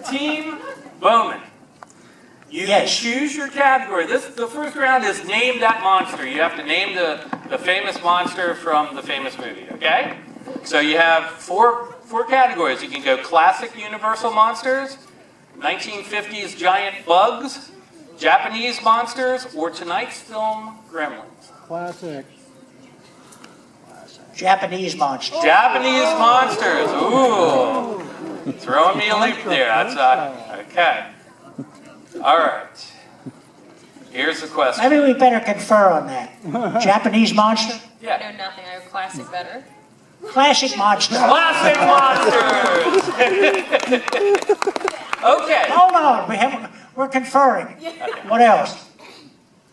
Team Bowman. You can choose your category. The first round is name that monster. You have to name the famous monster from the famous movie, okay? So you have four categories. You can go classic Universal monsters, 1950s giant bugs, Japanese monsters, or tonight's film, Gremlins. Classic. Japanese monsters. Japanese monsters. Ooh. Throwing me a loop there. That's okay. All right. Here's the question. Maybe we better confer on that. Japanese monster? Yeah. I know nothing. I have classic better. Classic monster. Classic monsters. Okay. Hold on. We're conferring. What else?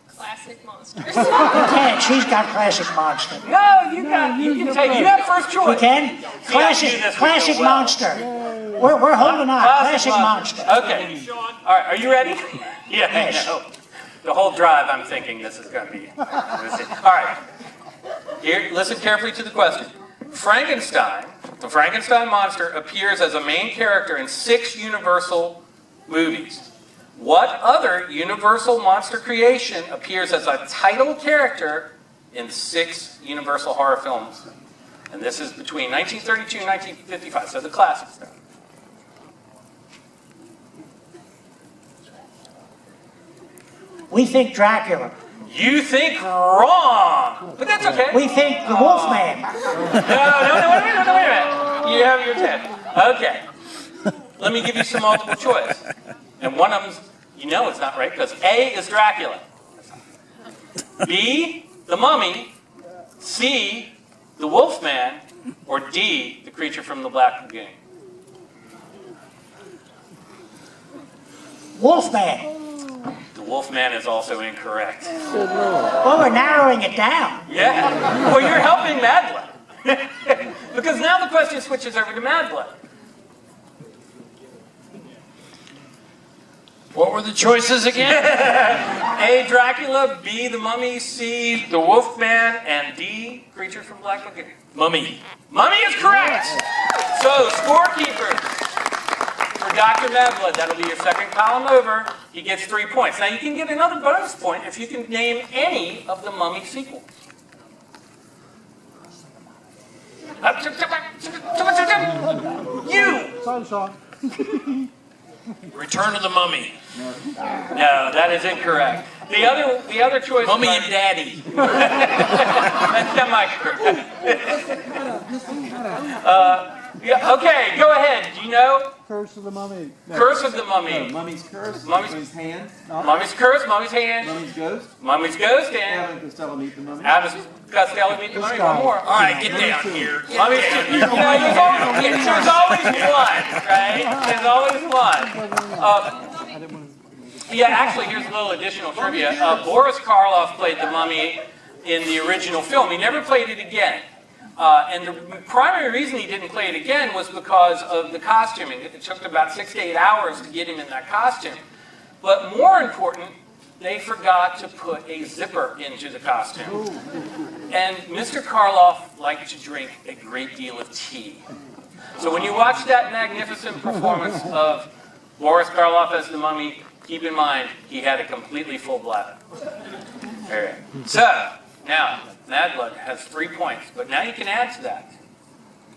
Classic monsters. You can't. She's got classic monster. No, you can take. You have first choice. We can? Classic monster. We're holding on. Classic monster. Okay. All right. Are you ready? Yeah. Yes. No. The whole drive, I'm thinking this is going to be. All right. Here, listen carefully to the question. Frankenstein, the Frankenstein monster, appears as a main character in 6 Universal movies. What other Universal monster creation appears as a title character in 6 Universal horror films? And this is between 1932 and 1955, so the classic stuff. We think Dracula. You think wrong, but that's okay. We think the Wolfman. No, wait a minute. You have your 10. Okay. Let me give you some multiple choice. And one of them, you know it's not right, because A is Dracula. B, the Mummy. C, the Wolfman. Or D, the creature from the Black Lagoon. Wolfman. The Wolfman is also incorrect. Well, we're narrowing it down. Yeah. Well, you're helping Madblood. Because now the question switches over to Madblood. What were the choices again? A, Dracula, B, the Mummy, C, the Wolfman, and D, creature from Black Lagoon. Mummy. Mummy is correct! So, scorekeepers, for Dr. Madblood, that'll be your second column over. He gets 3 points. Now, you can get another bonus point if you can name any of the Mummy sequels. You! Sunshine. Return of the Mummy. No, that is incorrect. The other choice. Mummy and Daddy. That's semi-correct. Yeah, okay, go ahead. Do you know? Curse of the Mummy. No. Curse of the Mummy. Mummy's Curse. Mummy's Hand. Mummy's Curse, Mummy's Hand, Mummy's Ghost. Mummy's Ghost, and Abbott and Costello Meet the Mummy. Abbott Costello Meet the Mummy. One more. All right, get down here. Mummy's, there's always one, right? There's always one. Yeah, actually, here's a little additional trivia. Boris Karloff played the Mummy in the original film. He never played it again. And the primary reason he didn't play it again was because of the costuming. It took about 6 to 8 hours to get him in that costume. But more important, they forgot to put a zipper into the costume. And Mr. Karloff liked to drink a great deal of tea. So when you watch that magnificent performance of Boris Karloff as the Mummy, keep in mind he had a completely full bladder. All right. So, now, Madblood has 3 points, but now you can add to that.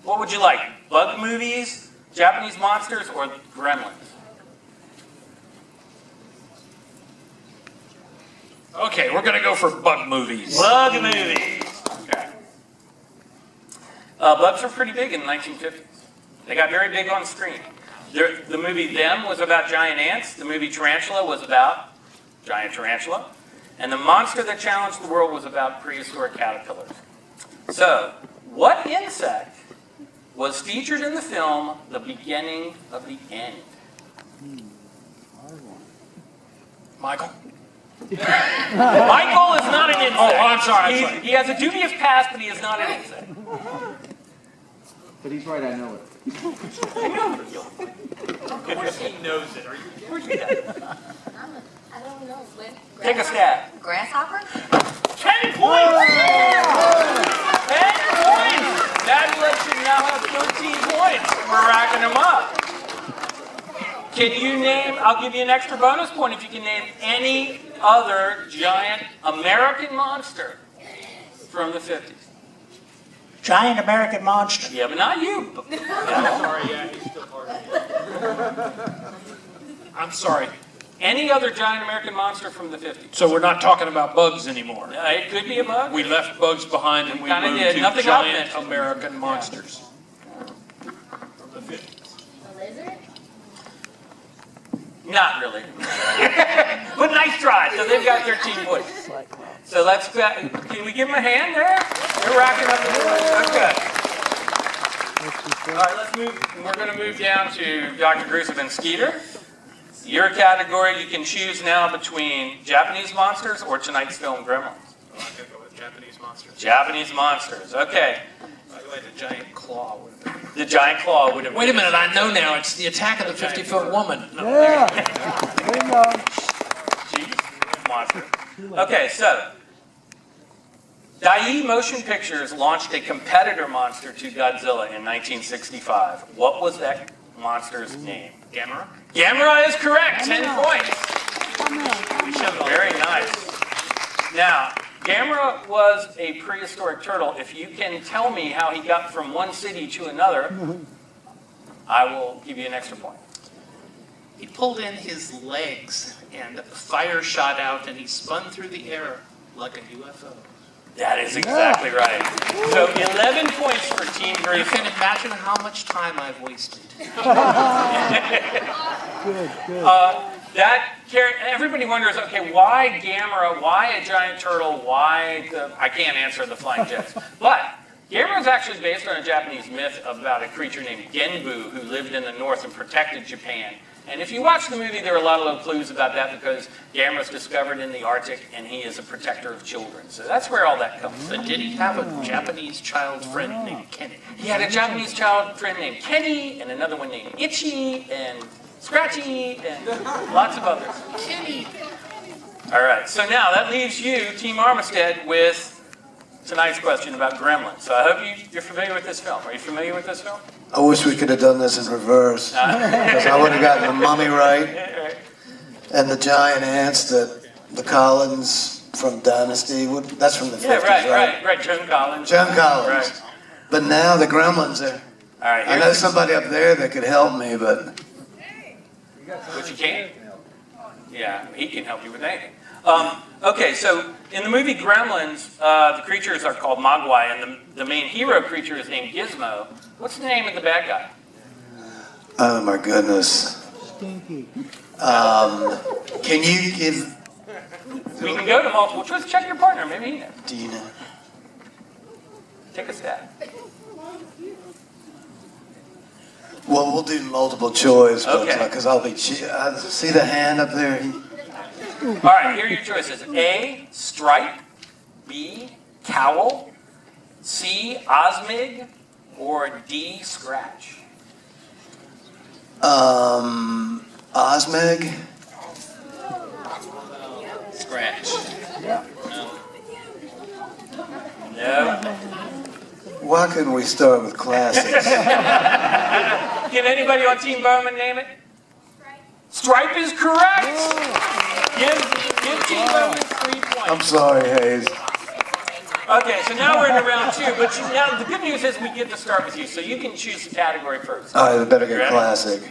What would you like? Bug movies, Japanese monsters, or Gremlins? Okay, we're going to go for bug movies. Bug movies. Okay. Bugs were pretty big in the 1950s. They got very big on screen. The movie Them was about giant ants. The movie Tarantula was about giant tarantula. And the monster that challenged the world was about prehistoric caterpillars. So, what insect was featured in the film The Beginning of the End? Michael? Michael is not an insect. Oh, I'm sorry. He has a dubious past, but he is not an insect. But he's right, I know it. Of course he knows it. Are you Of course he does. I don't know. Take a stab. Grasshopper? 10 points! 10 points! That lets you 13 points. We're racking them up. Can you name, I'll give you an extra bonus point if you can name any other giant American monster from the 50s. Giant American monster. Yeah, but not you. Sorry, yeah, he's still part of it. I'm sorry. Any other giant American monster from the 50s. So we're not talking about bugs anymore. It could be a bug. We left bugs behind and we Kinda moved did. to Nothing giant I've mentioned. American monsters. A lizard? Not really. But nice try. So they've got 13 points. So let's, can we give them a hand there? They're racking up the points. Okay. All right, let's move. We're going to move down to Dr. Gruesome and Skeeter. Your category, you can choose now between Japanese monsters or tonight's film Gremlins. I'm going to go with Japanese monsters. Japanese monsters. Okay. By the way, the giant claw would have been. The giant claw would have. Wait a minute, I know now. It's the Attack of the 50-Foot Woman. No. Yeah. Bingo. Jeez, monster. Okay, so Dai Motion Pictures launched a competitor monster to Godzilla in 1965. What was that monster's name? Gamera? Gamera is correct. 10 points. We showed all Very nice. Now, Gamera was a prehistoric turtle. If you can tell me how he got from one city to another, I will give you an extra point. He pulled in his legs and fire shot out and he spun through the air like a UFO. That is exactly right. So 11 points for Team You Gruesome. can imagine how much time I've wasted. Everybody wonders, okay, why Gamera? Why a giant turtle? Why I can't answer the flying jets. But Gamera is actually based on a Japanese myth about a creature named Genbu who lived in the north and protected Japan. And if you watch the movie, there are a lot of little clues about that because Gamera is discovered in the Arctic and he is a protector of children. So that's where all that comes from. But did he have a Japanese child friend named Kenny? He had a Japanese child friend named Kenny and another one named Itchy and Scratchy and lots of others. Kenny! All right, so now that leaves you, Team Armistead, with tonight's question about Gremlins. So I hope you're familiar with this film. Are you familiar with this film? I wish we could have done this in reverse, because I would have gotten the mummy right, and the giant ants that the Collins from Dynasty, that's from the 50s, Right, Joan Collins. Joan Collins. Right. But now the Gremlins are, All right, I know somebody up there that could help me, but But you can't? Yeah, he can help you with anything. Okay, so in the movie Gremlins, the creatures are called Mogwai, and the main hero creature is named Gizmo. What's the name of the bad guy? oh my goodness. Stinky. Can you give, We can go to multiple choice. Check your partner. Maybe he knows. do you know? Take a stab. Well, we'll do multiple choice, Okay. because I'll be, see the hand up there? All right, here are your choices. A, Stripe. B, Cowl. C, Osmig. Or D, Scratch. Osmeg? Scratch. No. Why couldn't we start with classics? Can anybody on Team Bowman name it? Stripe is correct. Give Team Bowman 3 points. I'm sorry, Hayes. Okay, so now we're in round two. But now the good news is we get to start with you, so you can choose the category first. All right, I better get Ready? classic.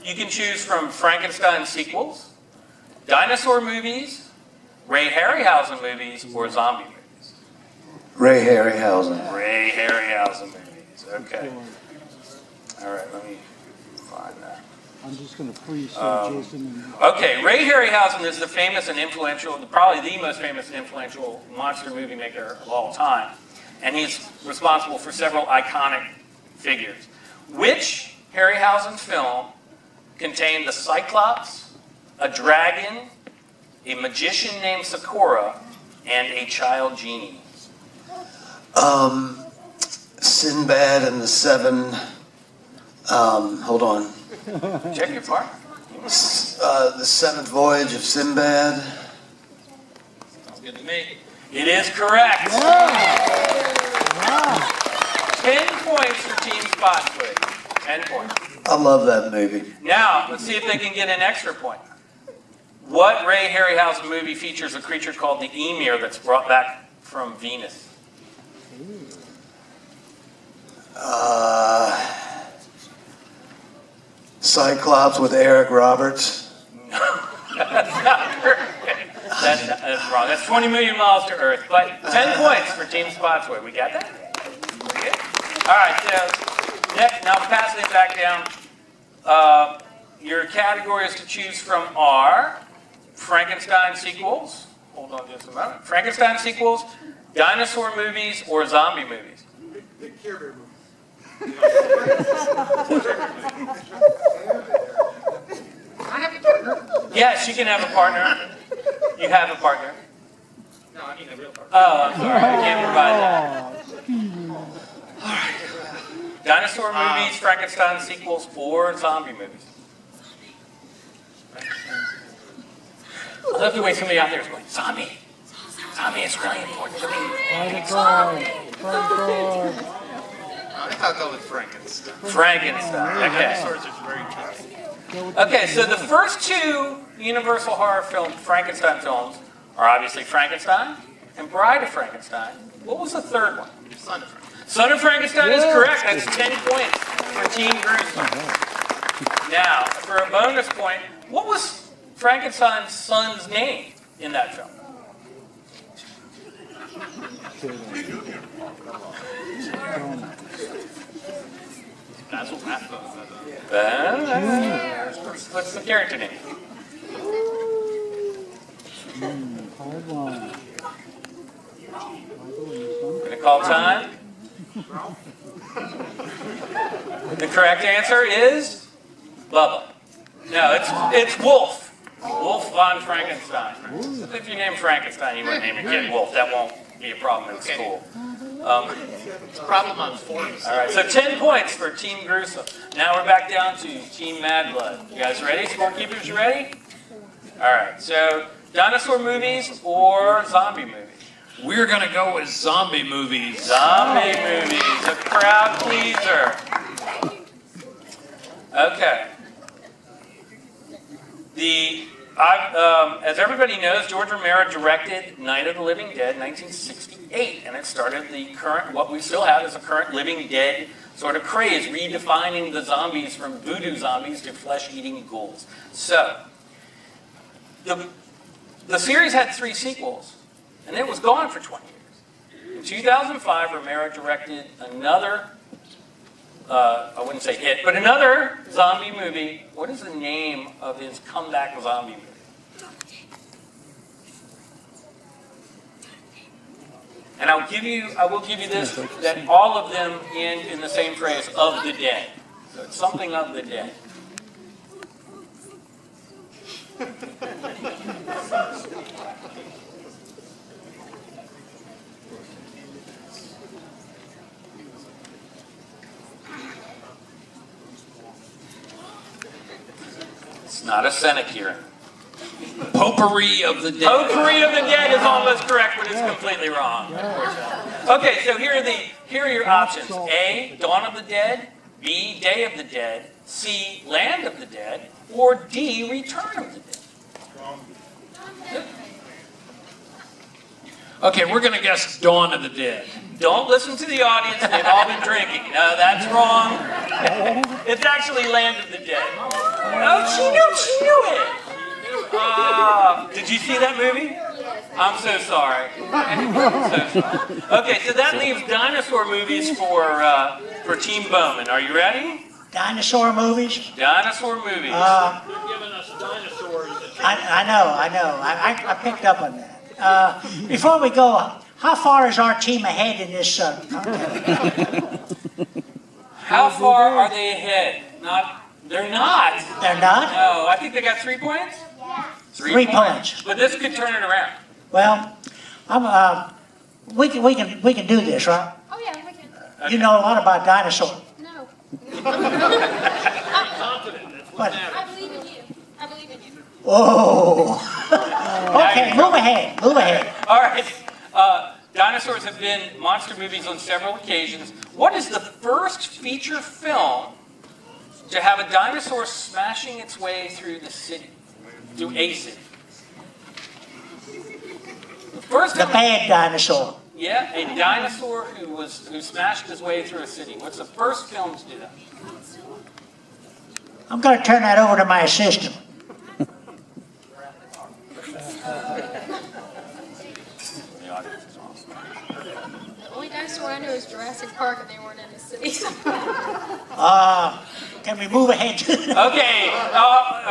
You can choose from Frankenstein sequels, dinosaur movies, Ray Harryhausen movies, or zombie movies. Ray Harryhausen. Ray Harryhausen movies. Okay. All right, let me find that. I'm just going to freeze Jason and Okay, Ray Harryhausen is the famous and influential, probably the most famous and influential monster movie maker of all time. And he's responsible for several iconic figures. Which Harryhausen film contained the Cyclops, a dragon, a magician named Sakura, and a child genie? Sinbad and the Seven, hold on. Check your part. The Seventh Voyage of Sinbad. Sounds good to me. It is correct. 10 points for Team Spottswoode. 10 points. I love that movie. Now, let's see if they can get an extra point. What Ray Harryhausen movie features a creature called the Emir that's brought back from Venus? Cyclops with Eric Roberts. That's not correct. That's wrong. That's 20 million miles to Earth. But 10 points for Team Spottswoode. We got that? Good. All right. So next, now passing it back down. Your categories to choose from are Frankenstein sequels. Hold on just a moment. Frankenstein sequels, dinosaur movies, or zombie movies. Yes, you can have a partner. You have a partner. No, I mean a real partner. Oh, I'm sorry. I can't provide that. Dinosaur movies, Frankenstein sequels, or zombie movies. I love the way somebody out there is going, zombie. Zombie is really important to me. Private Guard. Private Guard. I think I'll go with Frankenstein. Frankenstein. Okay. Dinosaurs are very tricky. Okay, so the first two Universal horror Frankenstein films are obviously Frankenstein and Bride of Frankenstein. What was the third one? Son of Frankenstein. Son of Frankenstein is correct. That's 10 points for Team Gruesome. Now, for a bonus point, what was Frankenstein's son's name in that film? That's what Matt thought. What's the character name? Hard one. Gonna call time. The correct answer is Bubba. No, it's Wolf. Wolf von Frankenstein. If you name Frankenstein, you wouldn't name your kid Wolf. That won't be a problem in school. It's a problem on forums. All right, so 10 points for Team Gruesome. Now we're back down to Team Madblood. You guys ready? Scorekeepers, you ready? All right, so dinosaur movies or zombie movies? We're going to go with zombie movies. Zombie movies, a crowd pleaser. Okay. As everybody knows, George Romero directed Night of the Living Dead in 1968, and it started the current, what we still have is a current Living Dead sort of craze, redefining the zombies from voodoo zombies to flesh-eating ghouls. So, the series had 3 sequels, and it was gone for 20 years. In 2005, Romero directed another, I wouldn't say hit, but another zombie movie. What is the name of his comeback zombie movie? And I will give you this, that all of them end in the same phrase, of the dead. So it's something of the dead. It's not a sinecure. Potpourri of the Dead. Potpourri of the Dead is almost correct, but it's completely wrong. Okay, so here are your options. A, Dawn of the Dead. B, Day of the Dead. C, Land of the Dead. Or D, Return of the Dead. Okay, we're going to guess Dawn of the Dead. Don't listen to the audience. They've all been drinking. No, that's wrong. It's actually Land of the Dead. Oh, she knew it. Did you see that movie? I'm so sorry. Okay, so that leaves dinosaur movies for Team Bowman. Are you ready? Dinosaur movies? Dinosaur movies. You're giving us dinosaurs. I know. I picked up on that. Before we go, how far is our team ahead in this contest? How far are they ahead? They're not. They're not? No, I think they got 3 points. 3 points. But this could turn it around. Well, we can do this, right? Oh yeah, we can. You know a lot about dinosaurs. No. What? I believe in you. I believe in you. Oh. Okay, move ahead. All right. Dinosaurs have been monster movies on several occasions. What is the first feature film to have a dinosaur smashing its way through the city, through a city? The first The time, bad dinosaur. yeah, a dinosaur who smashed his way through a city. What's the first film to do that? I'm going to turn that over to my assistant. The only dinosaur I know is Jurassic Park, and they weren't in the city. Can we move ahead? Okay,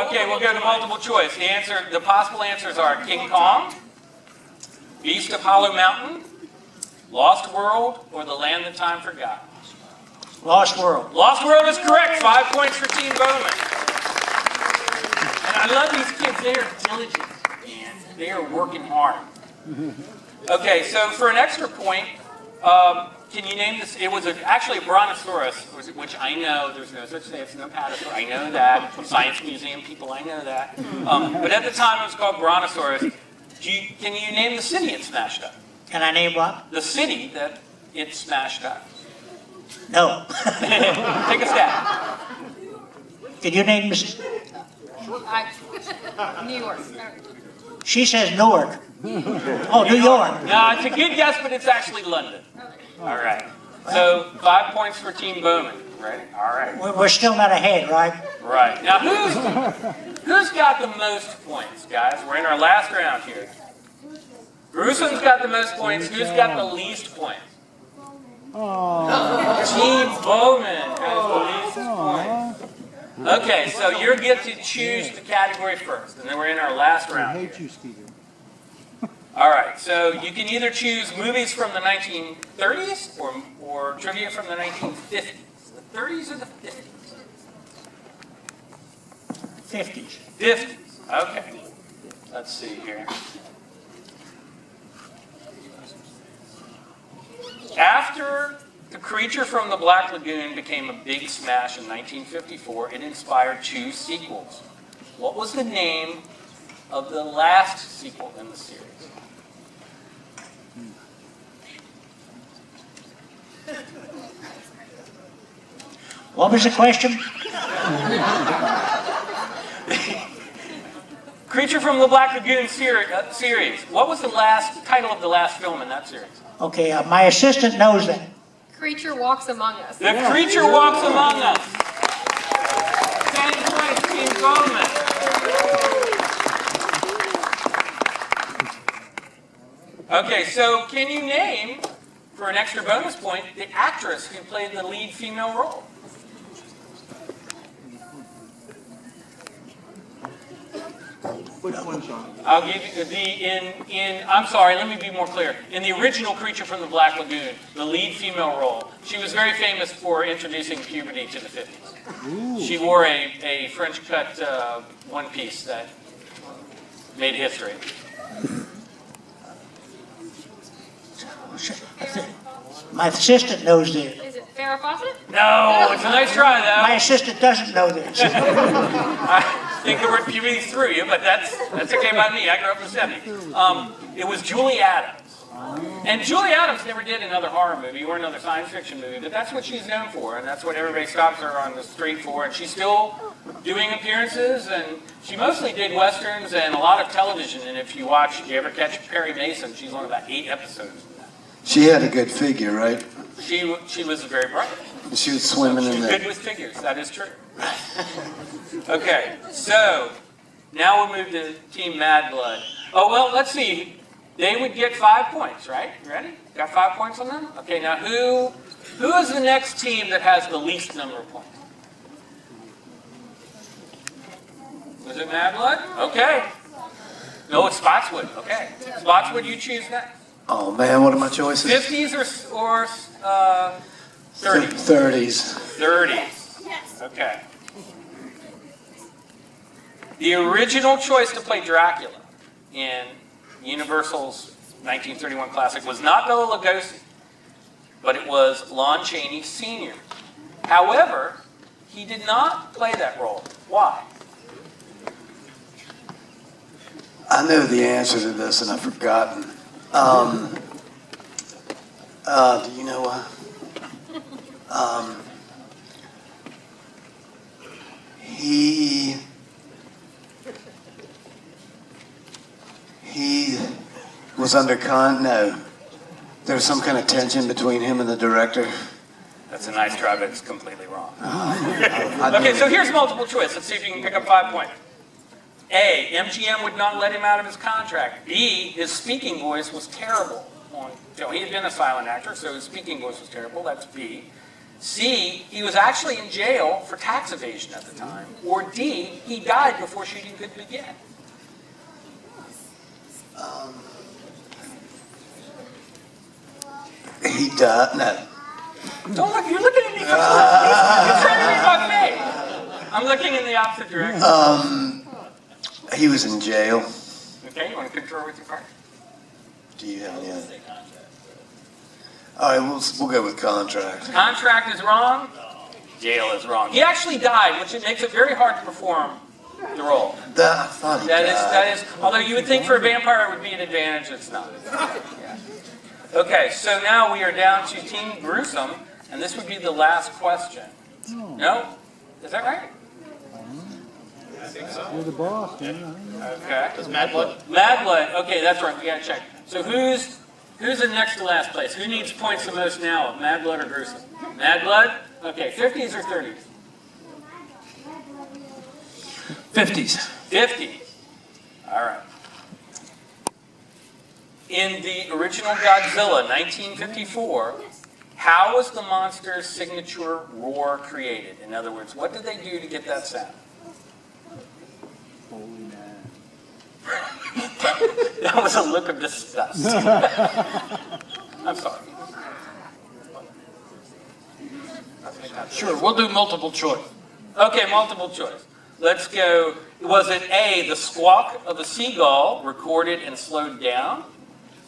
okay, we'll go to multiple choice. The possible answers are King Kong, Beast of Hollow Mountain, Lost World, or The Land That Time Forgot. Lost World. Lost World is correct. 5 points for Team Bowman. And I love these kids. They are diligent, and they are working hard. Okay, so for an extra point, can you name this? It was actually a brontosaurus, which I know there's no such thing. It's no patasaur. I know that. Science museum people, I know that. But at the time, it was called brontosaurus. Can you name the city it smashed up? Can I name what? The city that it smashed up. No. Take a stab. Can you name this? New York. She says Newark. Oh, New York. No, it's a good guess, but it's actually London. All right. So 5 points for Team Bowman. Ready? All right. We're still not ahead, right? Right. Now, who's got the most points, guys? We're in our last round here. Gruesome's got the most points. Who's got the least points? Team Bowman has the least points. Okay, so you get to choose the category first, and then we're in our last I round. hate you, Skeeter. All right, so you can either choose movies from the 1930s or trivia from the 1950s. The 30s or the 50s? 50s. 50s. Okay. Let's see here. After The Creature from the Black Lagoon became a big smash in 1954, it inspired 2 sequels. What was the name of the last sequel in the series? What was the question? Creature from the Black Lagoon series. What was the title of the last film in that series? Okay, my assistant knows that. Creature Walks Among Us. The Creature Walks Among Us. 10 points, Team Bowman. Okay, so can you name, for an extra bonus point, the actress who played the lead female role? Which one, Sean? I'll give you I'm sorry, let me be more clear. In the original Creature from the Black Lagoon, the lead female role, she was very famous for introducing puberty to the 50s. Ooh. She wore a French cut one piece that made history. My assistant knows this. Is it Farrah Fawcett? No, it's a nice try though. My assistant doesn't know this. I think the word puberty threw you, but that's okay by me. I grew up in the 70s. It was Julie Adams. And Julie Adams never did another horror movie or another science fiction movie, but that's what she's known for, and that's what everybody stops her on the street for. And she's still doing appearances, and she mostly did westerns and a lot of television. And if you ever catch Perry Mason, she's on about 8 episodes. She had a good figure, right? She was very bright. She was swimming in She's there. good with figures, that is true. Okay, so now we'll move to Team Madblood. Oh, well, let's see. They would get 5 points, right? You ready? Got 5 points on them? Okay, now who is the next team that has the least number of points? Was it Madblood? Okay. No, it's Spottswoode. Okay. Spottswoode, you choose next. Oh man, what are my choices? 50s or 30s? 30s. 30s. Okay. The original choice to play Dracula in Universal's 1931 classic was not Bela Lugosi, but it was Lon Chaney Sr. However, he did not play that role. Why? I know the answer to this and I've forgotten. Do you know why? He was under no. There was some kind of tension between him and the director. That's a nice try, but it's completely wrong. Okay, so here's multiple choice. Let's see if you can pick up 5 points. A, MGM would not let him out of his contract. B, his speaking voice was terrible. He had been a silent actor, so his speaking voice was terrible. That's B. C, he was actually in jail for tax evasion at the time. Or D, he died before shooting could begin. He died. No. Don't look. You're looking at me for You're trying to read my face. I'm looking in the opposite direction. He was in jail. Okay, you want to concur with your card? Do you have any other? All right, we'll go with contract. Contract is wrong. Jail is wrong. He actually died, which makes it very hard to perform the role. I thought he died. That is. Although you would think for a vampire it would be an advantage, it's not. Yeah. Okay, so now we are down to Team Gruesome, and this would be the last question. No? Is that right? I think so. You're the boss, man. Okay. Does Madblood? Madblood. Okay, that's right. We gotta check. So who's in next to last place? Who needs points the most now? Madblood or Gruesome? Madblood? Okay, 50s or 30s? 50s. 50s. All right. In the original Godzilla, 1954, how was the monster's signature roar created? In other words, what did they do to get that sound? Holy man. That was a look of disgust. I'm sorry. Sure, we'll do multiple choice. Okay, multiple choice. Let's go. Was it A, the squawk of a seagull recorded and slowed down?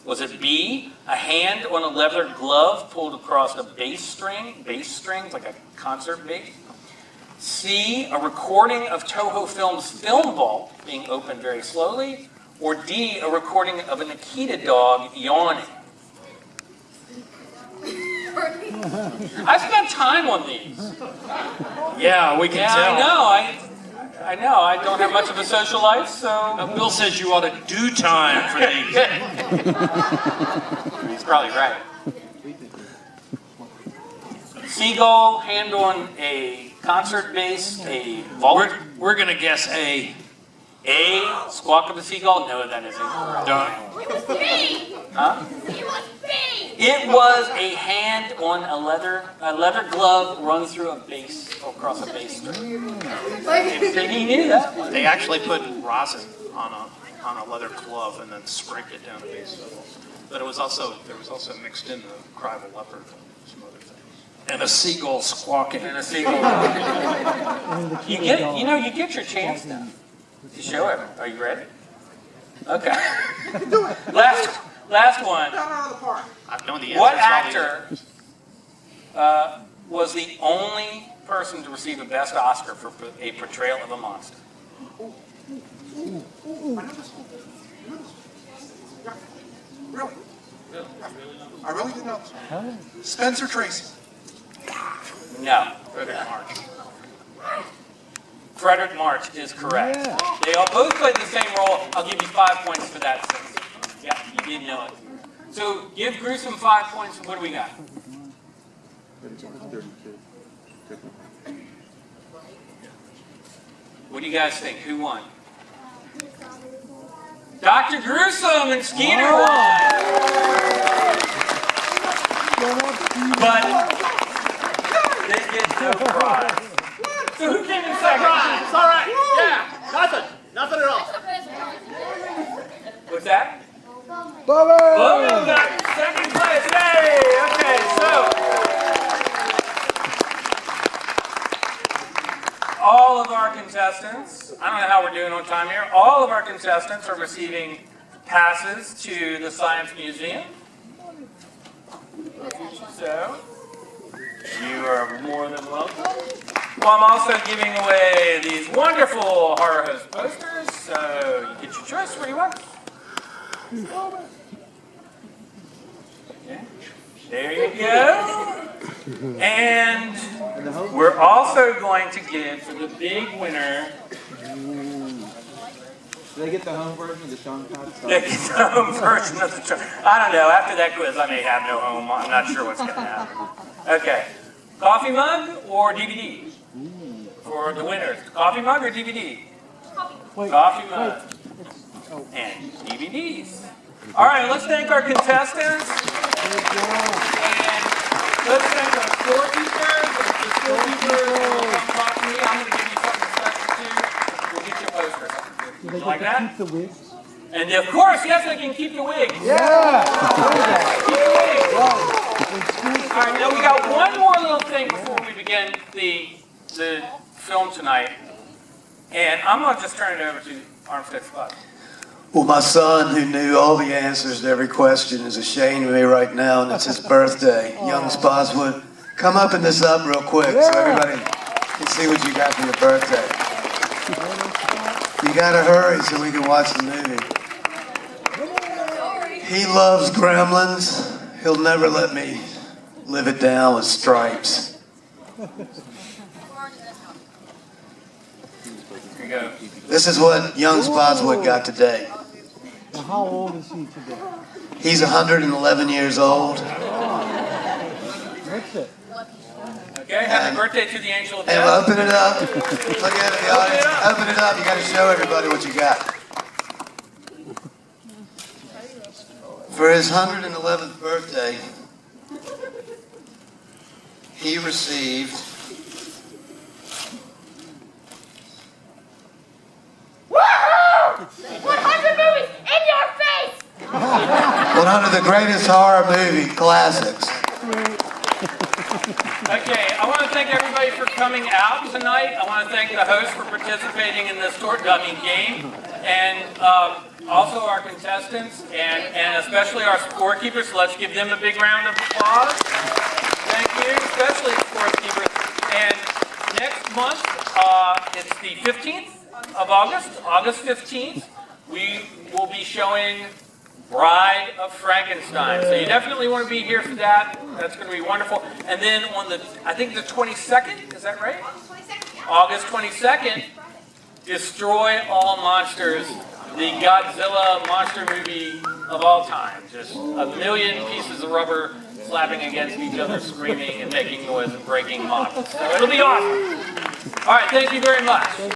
Was it B, a hand on a leather glove pulled across a bass strings like a concert bass? C, a recording of Toho Film's film vault being opened very slowly? Or D, a recording of a Nikita dog yawning? I spent time on these. Yeah, we can tell. I know. I don't have much of a social life, so... Bill says you ought to do time for these. He's probably right. Seagull, hand on a concert bass, a vault. We're going to guess A. A, squawk of a seagull? No, that isn't. Don't. It was me! Huh? It was me! It was a hand on a leather glove run through a bass, across a bass string. He knew that one. They actually put rosin on a leather glove and then scraped it down the base of it. But there was also mixed in the cry of a leopard and some other things. And a seagull squawking. And a seagull. You get your chance now. You show it. Are you ready? Okay. Last one. I've known the answers. What actor was the only person to receive a Best Oscar for a portrayal of a monster? I really didn't know. Spencer Tracy. No. Frederick March is correct. Yeah. They all both played the same role. I'll give you 5 points for that. Yeah, you did know it. So give Gruesome 5 points. What do we got? What do you guys think? Who won? Dr. Gruesome and Skeeter won! But they get no prize. So who came in second? It's all right. Yeah. Nothing at all. What's that? Bowman! Bowman got second place. Yay! Okay, so all of our contestants, I don't know how we're doing on time here, all of our contestants are receiving passes to the Science Museum. So, you are more than welcome. Well, I'm also giving away these wonderful Horror Host posters, so you get your choice. What do you want? Okay. There you go. And we're also going to give for the big winner. Do they get the home version of the Sean Kotz? They get the home version of the show. I don't know. After that quiz, I may have no home. I'm not sure what's going to happen. Okay. Coffee mug or DVD? For the winners. Coffee mug or DVD? Coffee mug. And DVDs. All right, let's thank our contestants. And let's thank our scorekeepers. The scorekeepers will come talk to me. I'm going to give you something special too. We'll get you a poster. Do they Like get that? to keep the wigs? And of course, yes, they can keep the wigs. Yeah! Keep the wigs. All right, now we got one more little thing before we begin the film tonight. And I'm going to just turn it over to Armistead Spot. Well, my son, who knew all the answers to every question, is ashamed of me right now, and it's his birthday. Young Spottswoode, come up and this up real quick so everybody can see what you got for your birthday. You gotta hurry so we can watch the movie. He loves Gremlins. He'll never let me live it down with Stripes. Here you go. This is what young Spottswoode got today. Now, how old is he today? He's 111 years old. That's it. Okay, happy birthday to the angel of And death. open it up. Look at it, the audience. Open it up. You got to show everybody what you got. For his 111th birthday, he received 100 movies in your face! one of the greatest horror movie classics. Okay, I want to thank everybody for coming out tonight. I want to thank the host for participating in this game, and also our contestants, and especially our scorekeepers. So let's give them a big round of applause. Thank you, especially scorekeepers. And next month, it's the 15th of August, August 15th, we will be showing Bride of Frankenstein. So you definitely want to be here for that. That's going to be wonderful. And then on the, I think the 22nd, is that right? August 22nd, Destroy All Monsters, the Godzilla monster movie of all time. Just a million pieces of rubber slapping against each other, screaming and making noise and breaking models. So it'll be awesome. All right, thank you very much.